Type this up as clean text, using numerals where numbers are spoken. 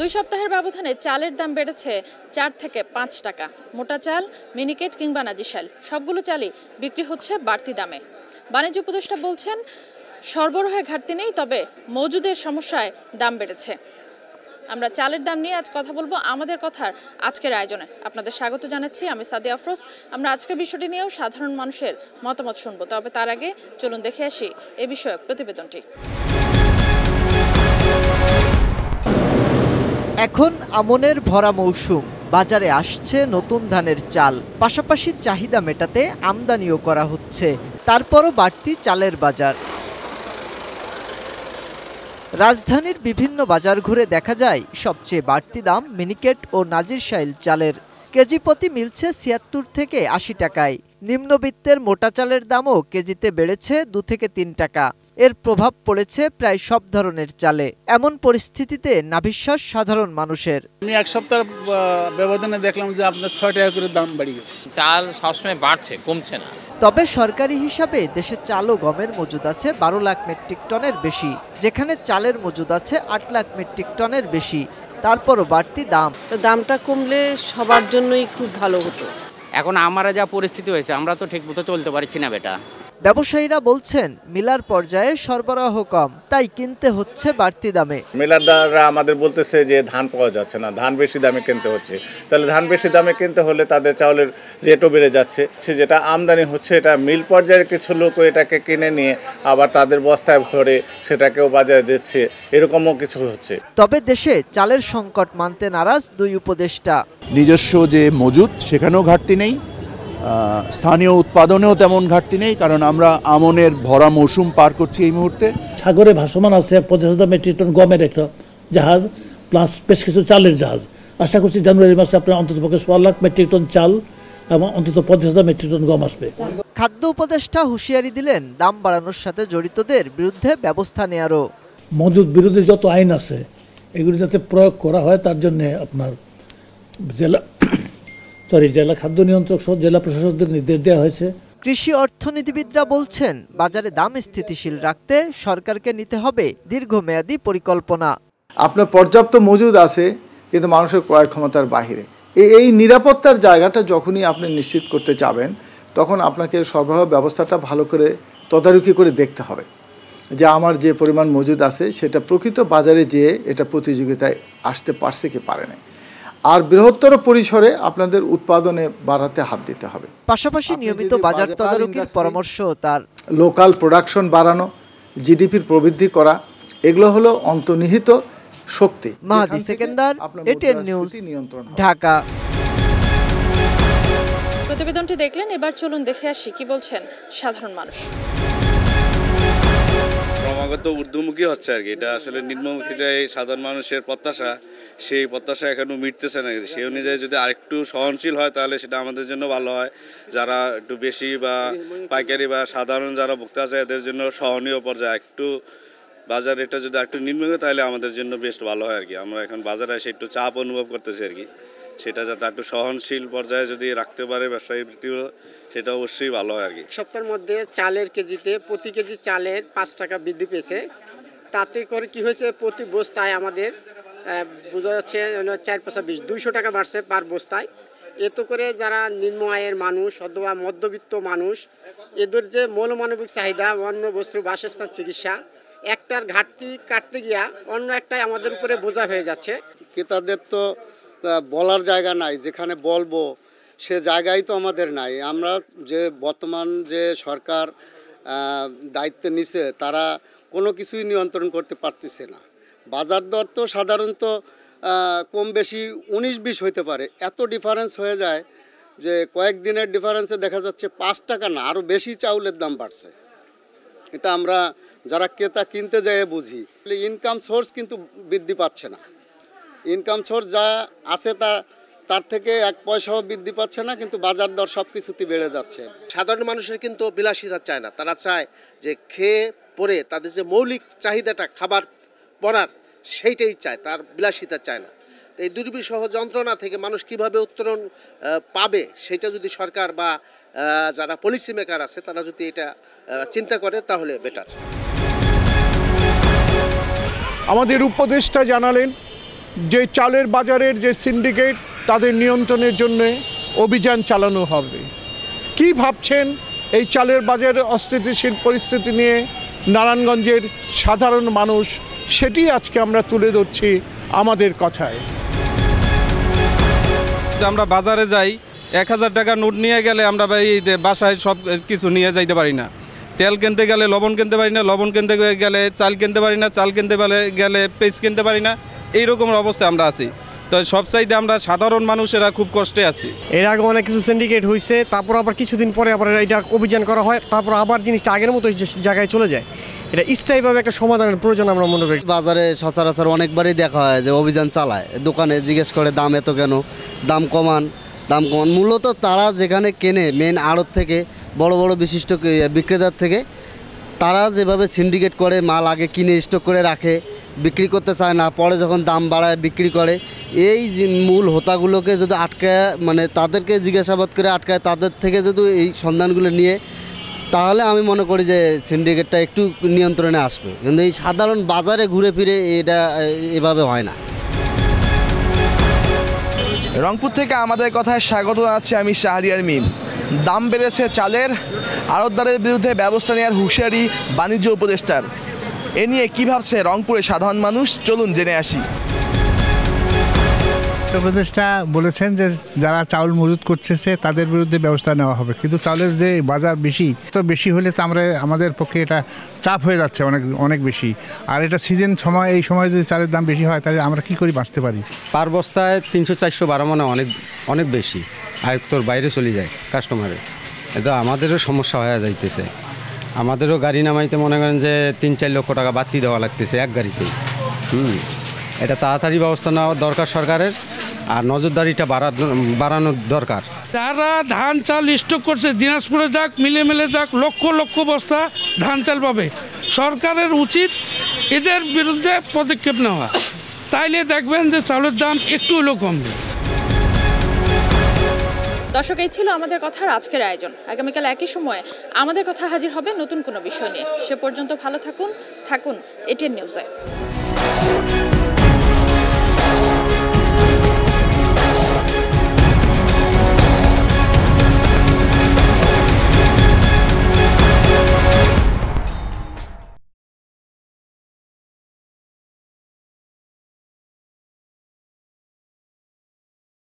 2 সপ্তাহের ব্যবধানে চালের দাম বেড়েছে 4 থেকে 5 টাকা। মোটা চাল, মিনিকেট কিংবা নাজিরশাল সবগুলো চালই বিক্রি হচ্ছে বাড়তি দামে। বাণিজ্য উপদেষ্টা বলছেন, সরবরাহে ঘাটতি নেই, তবে মজুদের সমস্যায় দাম বেড়েছে। আমরা চালের দাম নিয়ে আজ কথা বলবো আমাদের কথার আজকের আয়োজনে। আপনাদের স্বাগত জানাচ্ছি, আমি সাদিয়া আফরোজ। আমরা আজকের বিষয়টি নিয়েও সাধারণ মানুষের মতামত শুনবো, তবে তার আগে চলুন দেখে আসি এ বিষয়ক প্রতিবেদনটি। এখন আমনের ভরা মৌসুম, বাজারে আসছে নতুন ধানের চাল, পাশাপাশি চাহিদা মেটাতে আমদানিও করা হচ্ছে। তারপরও বাড়তি চালের বাজার। রাজধানীর বিভিন্ন বাজার ঘুরে দেখা যায় সবচেয়ে বাড়তি দাম মিনিকেট ও নাজিরশাইল চালের। কেজি প্রতি মিলছে ৭৬ থেকে ৮০ টাকায়। নিম্নবিত্তের মোটা চালের দামও কেজিতে বেড়েছে ২ থেকে ৩ টাকা। এর প্রভাব পড়েছে প্রায় সব ধরনের চালে। এমন পরিস্থিতিতে নাভিশ্বাস সাধারণ মানুষের। আমি এক সপ্তাহ ব্যবধানে দেখলাম যে আপনার ৬ টাকা করে দাম বেড়ে গেছে। চাল সবসময় বাড়ছে, কমছে না। তবে সরকারি হিসাবে দেশে চাল ও গমের মজুদ আছে ১২ লাখ মেট্রিক টনের বেশি, যেখানে চালের মজুদ আছে ৮ লাখ মেট্রিক টনের বেশি। তারপরও বাড়তি দাম। দামটা কমলে সবার জন্যই খুব ভালো হতো। এখন আমরা যা পরিস্থিতি হয়েছে, আমরা তো ঠিক মতো চলতে পারছি না বেটা। ব্যবসায়ীরা বলছেন, মিলার পর্যায়ে সরবরাহ কম, তাই কিনতে হচ্ছে বাড়তি দামে। মিলারদাররা আমাদের বলতেছে যে ধান পাওয়া যাচ্ছে না, ধান বেশি দামে কিনতে হচ্ছে। তাহলে ধান বেশি দামে কিনতে হলে তাদের চাউলের রেটও বেড়ে যাচ্ছে। যেটা আমদানি হচ্ছে, এটা মিল পর্যায়ের কিছু লোক এটাকে কিনে নিয়ে আবার তাদের বস্তায় ভরে সেটাকেও বাজারে দিচ্ছে, এরকমও কিছু হচ্ছে। তবে দেশে চালের সংকট মানতে নারাজ দুই উপদেষ্টা। নিজস্ব যে মজুদ সেখানেও ঘাটতি নেই, স্থানীয় উৎপাদনেও তেমন ঘাটতি নেই, কারণ আমরা আমনের ভরা মৌসুম পার করছি এই মুহূর্তে। সাগরে ভাসমান আছে ৫০,০০০ মেট্রিক টন গমের একটা জাহাজ, প্লাস বেশ কিছু চালের জাহাজ। আশা করছি জানুয়ারি মাসে আপনার অন্তত পক্ষে ১৬ লাখ মেট্রিক টন চাল এবং অন্তত ৫০,০০০ মেট্রিক টন গম আসবে। খাদ্য উপদেষ্টা হুঁশিয়ারি দিলেন, দাম বাড়ানোর সাথে জড়িতদের বিরুদ্ধে ব্যবস্থা নেয়ারও। মজুদ বিরোধী যত আইন আছে এগুলি যাতে প্রয়োগ করা হয়, তার জন্য আপনার জেলা খাদ্য নিয়ন্ত্রক সহ জেলা প্রশাসকদের নির্দেশ দেওয়া হয়েছে। কৃষি অর্থনীতিবিদরা বলছেন, বাজারে দাম স্থিতিশীল রাখতে সরকারকে নিতে হবে দীর্ঘমেয়াদী পরিকল্পনা। আপনার পর্যাপ্ত মজুদ আছে, কিন্তু মানুষের ক্রয় ক্ষমতার বাহিরে। এই নিরাপত্তার জায়গাটা যখনই আপনি নিশ্চিত করতে চাবেন, তখন আপনাকে সরবরাহ ব্যবস্থাটা ভালো করে তদারকি করে দেখতে হবে যে আমার যে পরিমাণ মজুদ আছে সেটা প্রকৃত বাজারে যেয়ে এটা প্রতিযোগিতায় আসতে পারছে কি পারে না। আর বৃহত্তর পরিসরে আপনাদের উৎপাদনে বাড়াতে হাত দিতে হবে। পাশাপাশি নিয়মিত বাজার তদারকির পরামর্শ তার। লোকাল প্রোডাকশন বাড়ানো, জিডিপির প্রবৃদ্ধি করা, এগুলো হলো অন্তর্নিহিত শক্তি। মাহাদি সেকেন্দার, এটিএন নিউজ, ঢাকা। প্রতিবেদনটি দেখলেন, এবার চলুন দেখে আসি কি বলছেন সাধারণ মানুষ। ক্রমাগত ঊর্ধ্বমুখী হচ্ছে আর কি, এটা আসলে নিম্নমুখীটাই সাধারণ মানুষের প্রত্যাশা, সেই প্রত্যাশা এখনো মিটতেছে না। সেই অনুযায়ী যদি আরেকটু সহনশীল হয় তাহলে সেটা আমাদের জন্য ভালো হয়। যারা একটু বেশি বা পাইকারি বা সাধারণ যারা ভোক্তা আছে এদের জন্য সহনীয় পর্যায়ে একটু বাজার রেটটা যদি একটু নিম্ন হয় তাহলে আমাদের জন্য বেশ ভালো হয় আর কি। আমরা এখন বাজারে এসে একটু চাপ অনুভব করতেছি আর কি, সেটা যাতে একটু সহনশীল পর্যায়ে যদি রাখতে পারে ব্যবসায়ী বৃত্তিগুলো, সেটা অবশ্যই ভালো হয় আর কি। সপ্তাহের মধ্যে চালের কেজিতে প্রতি কেজি চালের ৫ টাকা বৃদ্ধি পেয়েছে। তাতে করে কি হয়েছে, প্রতি বস্তায় আমাদের বোঝা যাচ্ছে ৪-৫-২০ ২০০ টাকা বাড়ছে পার বস্তায়। এতে করে যারা নিম্ন আয়ের মানুষ অথবা মধ্যবিত্ত মানুষ, এদের যে মৌলমানবিক চাহিদা, অন্য বস্তু, বাসস্থান, চিকিৎসা, একটার ঘাটতি কাটতে গিয়া অন্য একটাই আমাদের উপরে বোঝা হয়ে যাচ্ছে। ক্রেতাদের তো বলার জায়গা নাই, যেখানে বলবো সে জায়গায় তো আমাদের নাই। আমরা যে বর্তমান যে সরকার দায়িত্বে নিছে, তারা কোনো কিছুই নিয়ন্ত্রণ করতে পারতেছে না। বাজার দর তো সাধারণত কম বেশি ১৯-২০ হইতে পারে, এত ডিফারেন্স হয়ে যায় যে কয়েকদিনের ডিফারেন্সে দেখা যাচ্ছে ৫ টাকা না আরও বেশি চাউলের দাম বাড়ছে। এটা আমরা যারা ক্রেতা কিনতে যেয়ে বুঝি। ইনকাম সোর্স কিন্তু বৃদ্ধি পাচ্ছে না, ইনকাম সোর্স যা আছে তার থেকে ১ পয়সাও বৃদ্ধি পাচ্ছে না, কিন্তু বাজার দর সব কিছুতেই বেড়ে যাচ্ছে। সাধারণ মানুষের কিন্তু বিলাসিতা চায় না, তারা চায় যে খেয়ে পরে তাদের যে মৌলিক চাহিদাটা খাবার পড়ার সেইটাই চায়, তার বিলাসিতা চায় না। এই দুর্বিষহ যন্ত্রণা থেকে মানুষ কিভাবে উত্তরণ পাবে, সেটা যদি সরকার বা যারা পলিসি মেকার আছে তারা যদি এটা চিন্তা করে তাহলে বেটার। আমাদের উপদেষ্টা জানালেন যে চালের বাজারের যে সিন্ডিকেট তাদের নিয়ন্ত্রণের জন্য অভিযান চালানো হবে। কি ভাবছেন এই চালের বাজারের অস্থিতিশীল পরিস্থিতি নিয়ে নারায়ণগঞ্জের সাধারণ মানুষ, সেটি আজকে আমরা তুলে ধরছি আমাদের কথায়। আমরা বাজারে যাই, 1000 টাকা নোট নিয়ে গেলে আমরা বাসায় সব কিছু নিয়ে যাইতে পারি না। তেল কিনতে গেলে লবণ কিনতে পারি না, লবণ কিনতে গেলে চাল কিনতে পারি না, চাল কিনতে গেলে পেঁয়াজ কিনতে পারি না। এইরকম অবস্থায় আমরা আছি। তো সবচাইতে আমরা সাধারণ মানুষেরা খুব কষ্টে আছি। এর আগে অনেক কিছু সিন্ডিকেট হয়েছে, তারপর আবার কিছুদিন পরে আবার এটা অভিযান করা হয়, তারপর আবার জিনিসটা আগের মতো জায়গায় চলে যায়। এটা স্থায়ীভাবে একটা সমাধানের প্রয়োজন আমরা মনে করি। বাজারে সচরাচর অনেকবারই দেখা হয় যে অভিযান চালায়, দোকানে জিজ্ঞেস করে দাম এত কেন, দাম কমান। মূলত তারা যেখানে কেনে মেন আড়ত থেকে, বড় বড় বিশিষ্ট বিক্রেতার থেকে, তারা যেভাবে সিন্ডিকেট করে মাল আগে কিনে স্টক করে রাখে, বিক্রি করতে চায় না, পরে যখন দাম বাড়ায় বিক্রি করে। এই যে মূল হোতাগুলোকে যদি আটকায়, মানে তাদেরকে জিজ্ঞাসাবাদ করে আটকায়, তাদের থেকে যদি এই সন্ধানগুলো নিয়ে, তাহলে আমি মনে করি যে সিন্ডিকেটটা একটু নিয়ন্ত্রণে আসবে। কিন্তু এই সাধারণ বাজারে ঘুরে ফিরে এটা এভাবে হয় না। রংপুর থেকে আমাদের কথায় স্বাগত জানাচ্ছি আমি শাহরিয়ার মিম। দাম বেড়েছে চালের, আড়তদারের বিরুদ্ধে ব্যবস্থা নেওয়ার হুঁশিয়ারি বাণিজ্য উপদেষ্টার। এ নিয়ে কী ভাবছে রংপুরের সাধারণ মানুষ, চলুন জেনে আসি। উপদেষ্টা বলেছেন যে যারা চাউল মজুত করতেছে তাদের বিরুদ্ধে ব্যবস্থা নেওয়া হবে, কিন্তু চাউলের যে বাজার বেশি হলে তো আমাদের পক্ষে এটা চাপ হয়ে যাচ্ছে অনেক বেশি। আর এটা সিজন সময়, এই সময় যদি চালের দাম বেশি হয় তাহলে আমরা কি করে বাঁচতে পারি? পার বস্তায় 300-400 মানে অনেক বেশি, আয়ত্তর বাইরে চলে যায় কাস্টমারের। এটা আমাদেরও সমস্যা হয়ে যাইতেছে। আমাদেরও গাড়ি নামাইতে মনে করেন যে 3-4 লক্ষ টাকা বাড়তি দেওয়া লাগতেছে এক গাড়িতেই। এটা তাড়াতাড়ি ব্যবস্থা নেওয়া দরকার সরকারের, আর নজরদারিটা বাড়ানোর দরকার। তারা ধান চাল স্টক করছে, দিনাজপুরে যাক, মিলে যাক, লক্ষ লক্ষ বস্তা ধান চাল পাবে। সরকারের উচিত এদের বিরুদ্ধে পদক্ষেপ নেওয়া, তাইলে দেখবেন যে চালের দাম একটু হলেও কমবে। দর্শক, এই ছিল আমাদের কথার আজকের আয়োজন। আগামীকাল একই সময়ে আমাদের কথা হাজির হবে নতুন কোনো বিষয় নিয়ে। সে পর্যন্ত ভালো থাকুন এটিএন নিউজে।